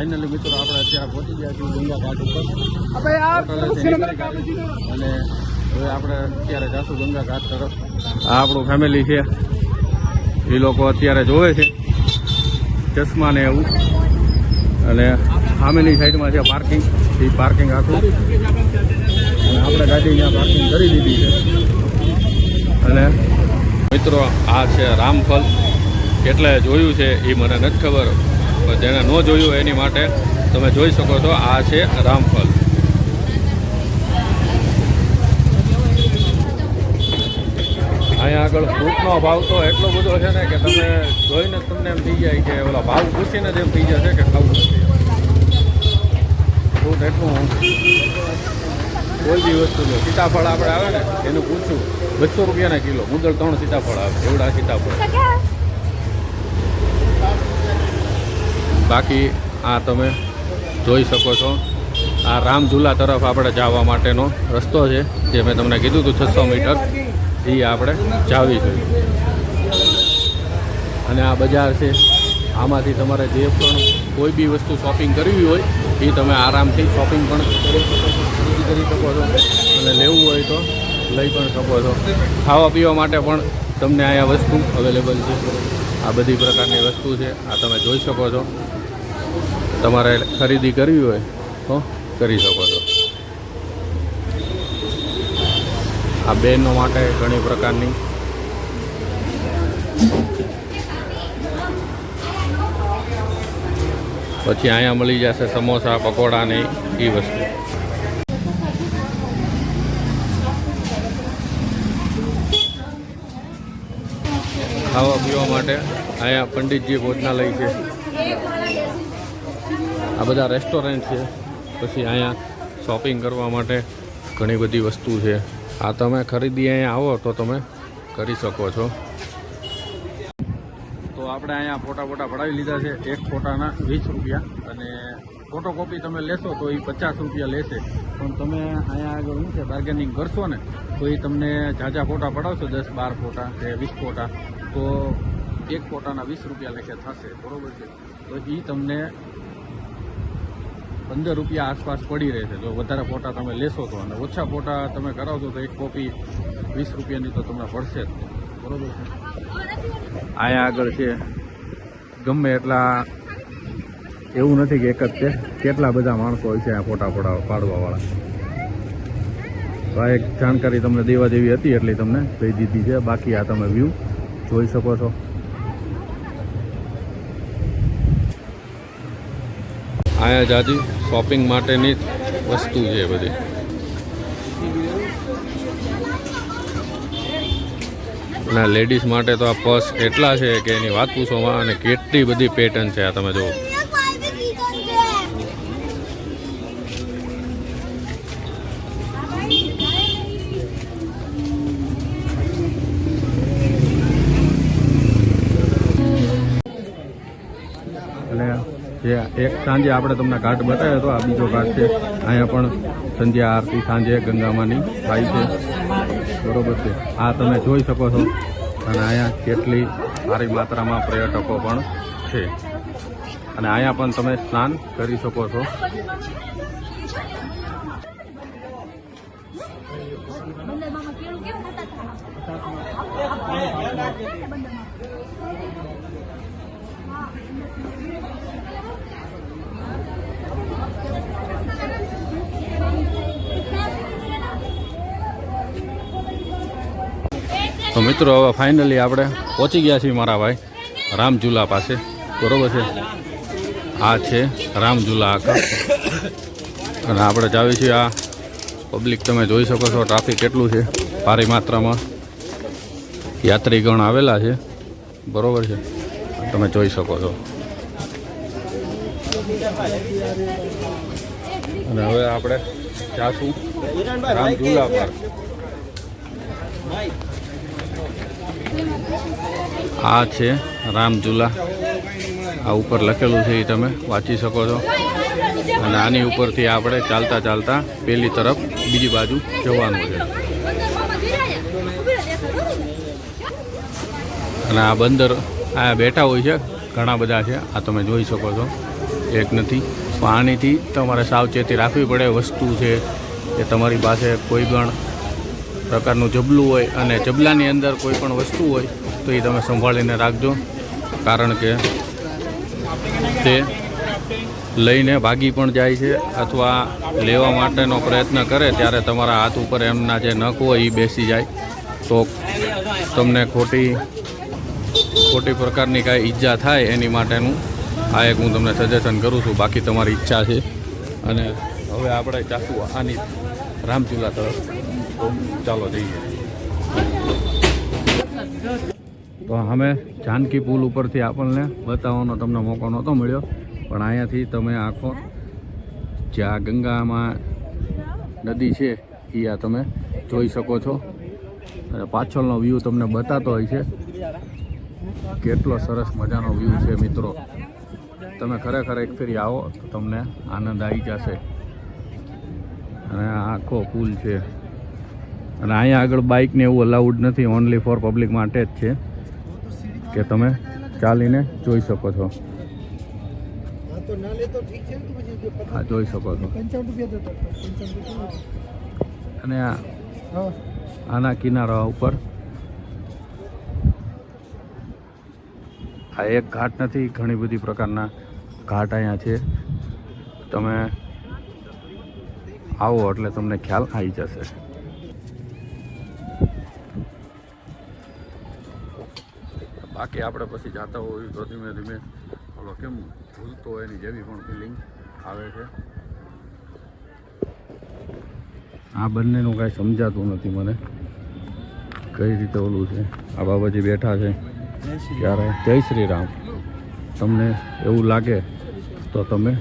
Finally મિત્રો આપણે અત્યારે પહોંચી ગયા છીએ ગંગા ઘાટ ઉપર અને હવે આપણે અત્યારે જાશું ગંગા ઘાટ તરફ. આ આપણું ફેમિલી છે, એ લોકો અત્યારે જોવે છે ચશ્મા ને એવું. અને સામેની સાઈડમાં છે પાર્કિંગ, એ પાર્કિંગ આખું, અને આપણે ગાડી ત્યાં પાર્કિંગ કરી દીધી છે. અને મિત્રો આ છે રામફલ. કેટલાએ જોયું છે એ મને નથી ખબર, પણ જેને ન જોયું એની માટે તમે જોઈ શકો છો. આ છે રામફલ. અહીંયા આગળ ફ્રૂટનો ભાવ તો એટલો બધો છે ને કે તમે જોઈને તમને એમ થઈ જાય કે ઓલા ભાવ પૂછીને જ એમ થઈ જશે કે ખાવું નથી. ફ્રૂટ એટલું કોઈ બી વસ્તુ લો. સીતાફળ આપણે આવે ને એનું પૂછું 200 રૂપિયાના કિલો, મુદળ 3 સીતાફળ આવે, એવડા સીતાફળ. બાકી આ તમે જોઈ શકો છો, આ રામઝુલા તરફ આપણે જવા માટેનો રસ્તો છે, જે મેં તમને કીધું હતું 600 મીટર, એ આપણે જાવી જોઈએ. અને આ બજાર છે, આમાંથી તમારે જે પણ કોઈ બી વસ્તુ શોપિંગ કરવી હોય એ તમે આરામથી શોપિંગ પણ કરી શકો છો, અને લેવું હોય તો લઈ પણ શકો છો. ખાવા પીવા માટે પણ તમને અહીંયા વસ્તુ અવેલેબલ છે. આ બધી પ્રકારની વસ્તુ છે, આ તમે જોઈ શકો છો. તમારે ખરીદી કરવી હોય તો કરી શકો છો. આ બહેનો માટે ઘણી પ્રકારની પછી અહીંયા મળી જશે સમોસા, પકોડા ને એ વસ્તુ. ખાવા પીવા માટે અહીંયા પંડિતજી ભોજનાલય છે. આ બધા રેસ્ટોરન્ટ છે. પછી અહીંયા શોપિંગ કરવા માટે ઘણી બધી વસ્તુ છે. આ તમે ખરીદી અહીંયા આવો તો તમે કરી શકો છો. તો આપણે અહીંયા ફોટા પડાવી લીધા છે. એક ફોટાના 20 રૂપિયા, અને ફોટોકોપી તમે લેશો તો એ 50 રૂપિયા લેશે. પણ તમે અહીંયા આગળ શું છે બાર્ગેનિંગ કરશો ને તો એ તમને ઝાઝા ફોટા પડાવશો, 10-12 ફોટા કે 20 ફોટા, તો એક ફોટાના 20 રૂપિયા લેખે થશે, બરોબર છે. તો એ તમને 15 રૂપિયા આસપાસ પડી રહેશે જો વધારે ફોટા તમે લેશો તો. અને ઓછા ફોટા તમે કરાવશો તો એક કોપી 20 રૂપિયાની તો તમને પડશે જ, બરોબર છે. અહીંયા આગળ છે ગમે એટલા, એવું નથી કે એક જ છે, કેટલા બધા માણસો હોય છે આ ફોટા પાડવાવાળા. તો આ એક જાણકારી તમને દેવા જેવી હતી એટલે તમને કહી દીધી છે. બાકી આ તમે વ્યૂ જોઈ શકો છો. અહીંયા જાજી શોપિંગ માટેની વસ્તુ છે બધી. અને લેડીઝ માટે તો આ પર્સ એટલા છે કે એની વાત પૂછોમાં, અને કેટલી બધી પેટર્ન છે આ તમે જુઓ. એક સાંજે આપણે તમને ઘાટ બતાવ્યો હતો, આ બીજો ઘાટ છે. અહીંયા પણ સંધ્યા આરતી સાંજે ગંગામાની થાય છે, બરોબર છે. આ તમે જોઈ શકો છો. અને અહીંયા કેટલી સારી માત્રામાં પર્યટકો પણ છે. અને અહીંયા પણ તમે સ્નાન કરી શકો છો. તો મિત્રો હવે ફાઇનલી આપણે પહોંચી ગયા છીએ મારા ભાઈ રામઝુલા પાસે, બરોબર છે. આ છે રામઝુલા આખા. અને આપણે જાવી છીએ. આ પબ્લિક તમે જોઈ શકો છો, ટ્રાફિક કેટલું છે, ભારી માત્રામાં યાત્રીગણ આવેલા છે, બરોબર છે. તમે જોઈ શકો છો. અને હવે આપણે જાશું રામઝુલા પર. આ છે રામઝુલા. આ ઉપર લખેલું છે એ તમે વાંચી શકો છો. અને આની ઉપરથી આપણે ચાલતા ચાલતા પેલી તરફ બીજી બાજુ જવાનું છે. અને આ બંદર આ બેઠા હોય છે, ઘણા બધા છે, આ તમે જોઈ શકો છો. એક નથી. પણ આનીથી તમારે સાવચેતી રાખવી પડે. વસ્તુ છે એ તમારી પાસે કોઈ પણ પ્રકારનું જબલું હોય અને જબલાની અંદર કોઈ પણ વસ્તુ હોય તો એ તમે સંભાળીને રાખજો, કારણ કે તે લઈને ભાગી પણ જાય છે અથવા લેવા માટેનો પ્રયત્ન કરે ત્યારે તમારા હાથ ઉપર એમના જે નખ હોય એ બેસી જાય તો તમને ખોટી પ્રકારની કાંઈ ઈજા થાય એની માટેનું આ એક હું તમને સજેશન કરું છું. બાકી તમારી ઈચ્છા છે. અને હવે આપણે જાશું આની રામચુલા તરફ. ચાલો જઈએ. તો અમે જાનકી પુલ ઉપરથી આપણને બતાવવાનો તમને મોકો નહોતો મળ્યો, પણ અહીંયાથી તમે આખો જ્યાં ગંગામાં નદી છે એ આ તમે જોઈ શકો છો. અને પાછળનો વ્યૂ તમને બતાતો હોય છે. કેટલો સરસ મજાનો વ્યૂ છે મિત્રો. તમે ખરેખર એક ફેરી આવો તો તમને આનંદ આવી જશે. અને આ આખો પુલ છે. અને અહીંયા આગળ બાઇકને એવું અલાઉડ નથી, ઓનલી ફોર પબ્લિક માટે જ છે કે તમે ચાલીને જોઈ શકો છો. હા, જોઈ શકો છો. અને આના કિનારા ઉપર આ એક ઘાટ નથી, ઘણી બધી પ્રકારના ઘાટ અહીંયા છે. તમે આવો એટલે તમને ખ્યાલ આવી જશે. બાકી આપણે પછી જાતા હોય તો ધીમે ધીમે ઓલો કેમ ભૂલતો હોય એની જેવી પણ ફિલિંગ આવે છે. આ બંનેનું કાંઈ સમજાતું નથી મને કઈ રીતે ઓલું છે. આ બાબાજી બેઠા છે ત્યારે જય શ્રી રામ. તમને એવું લાગે તો તમે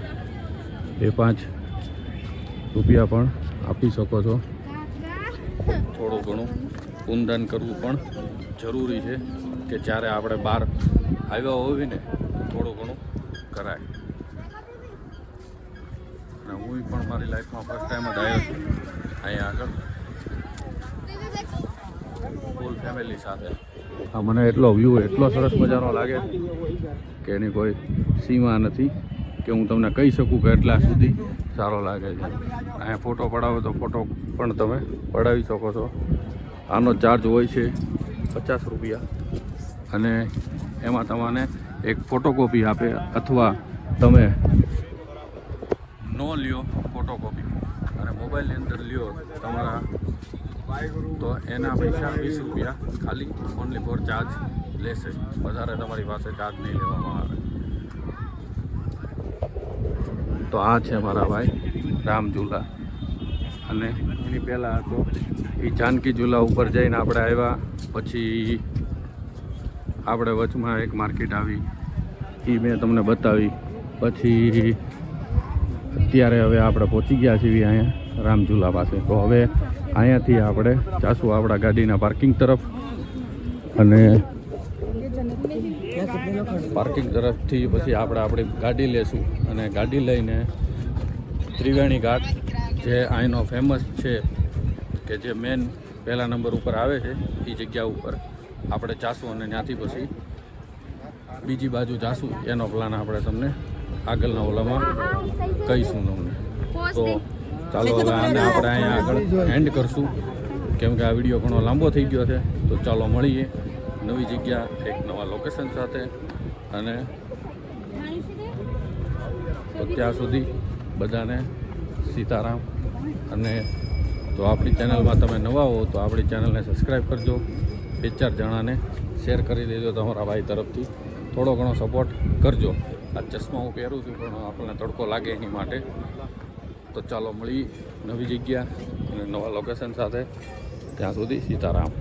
2-5 રૂપિયા પણ આપી શકો છો. થોડું ઘણું પૂનદાન કરવું પણ જરૂરી છે કે જ્યારે આપણે બહાર આવ્યા હોઈએ ને થોડું ઘણું કરાય. અને હું પણ મારી લાઈફમાં ફર્સ્ટ ટાઈમ જ આવ્યો છું અહીંયા આગળ ફૂલ ફેમિલી સાથે. આ મને એટલો વ્યૂ એટલો સરસ મજાનો લાગે કે એની કોઈ સીમા નથી કે હું તમને કહી શકું કે એટલા સુધી સારો લાગે છે. અહીંયા ફોટો પડાવો તો ફોટો પણ તમે પડાવી શકો છો. આનો ચાર્જ હોય છે 50 રૂપિયા અને એમાં તમને એક ફોટોકોપી આપે અથવા તમે નો લ્યો ફોટોકોપી અને મોબાઈલની અંદર લ્યો તમારા તો એના પૈસા 20 રૂપિયા ખાલી ઓનલી ફોર ચાર્જ લેશે. વધારે તમારી પાસે ચાર્જ નહીં લેવામાં આવે. તો આ છે મારા ભાઈ રામઝુલા. અને એની પહેલાં તો એ જાનકી ઝૂલા ઉપર જઈને આપણે આવ્યા. પછી આપણે વચમાં એક માર્કેટ આવી એ મેં તમને બતાવી. પછી અત્યારે હવે આપણે પહોંચી ગયા છીએ અહીંયા રામઝુલા પાસે. તો હવે અહીંયાથી આપણે જાશું આપણા ગાડીના પાર્કિંગ તરફ. અને પાર્કિંગ તરફથી પછી આપણે આપણી ગાડી લેશું અને ગાડી લઈને ત્રિવેણી ઘાટ જે અહીંનો ફેમસ છે કે જે મેન પહેલા નંબર ઉપર આવે છે એ જગ્યા ઉપર આપણે જાશું અને ત્યાંથી પછી બીજી બાજુ જાશું. એનો પ્લાન આપણે તમને આગળના ઓલામાં કહીશું તમને. તો ચાલો હવે આને આપણે અહીંયા આગળ એન્ડ કરશું કેમ કે આ વિડીયો ઘણો લાંબો થઈ ગયો છે. તો ચાલો મળીએ નવી જગ્યા એક નવા લોકેશન સાથે. અને તો ત્યાં સુધી બધાને સીતારામ. અને તો આપણી ચેનલમાં તમે નવા હો તો આપણી ચેનલને સબસ્ક્રાઈબ કરજો. 2-4 જણાને શેર કરી દેજો તમારા ભાઈ તરફથી. થોડો ઘણો સપોર્ટ કરજો. આ ચશ્મા હું પહેરું છું પણ આપણને તડકો લાગે એની માટે. તો ચાલો મળી નવી જગ્યા અને નવા લોકેશન સાથે. ત્યાં સુધી સીતારામ.